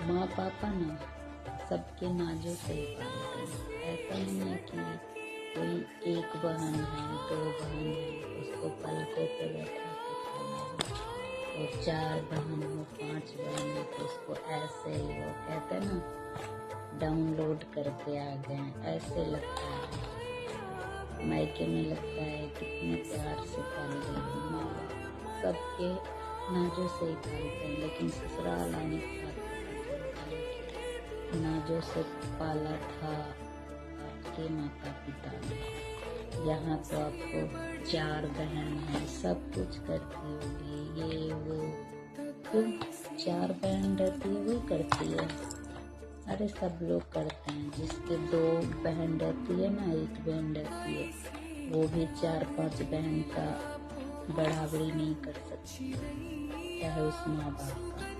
माँ पापा ना सबके नाजों से ही पालते हैं। ऐसा नहीं है कि कोई एक बहन है, दो बहन है, उसको पलकों पे बैठा के खाना है, और चार बहन हो, पांच बहन हो, तो उसको ऐसे ही वो कहते हैं ना डाउनलोड करके आ गए, ऐसे लगता है। मायके में लगता है कितने प्यार से पाल रही हूँ। माँ बाप सबके नाजों से ही पालते हैं, लेकिन ससुराल आने के बाद पता चलता है कि नाजों से पाला था आपके माता पिता ने। यहाँ तो आपको चार बहन है, सब कुछ करती होगी, ये वो, क्यों चार बहन रहती है वही करती है। अरे सब लोग करते हैं, जिसके दो बहन रहती है ना, एक बहन रहती है, वो भी चार पांच बहन का बराबरी नहीं कर सकती, चाहे उस माँ बाप का।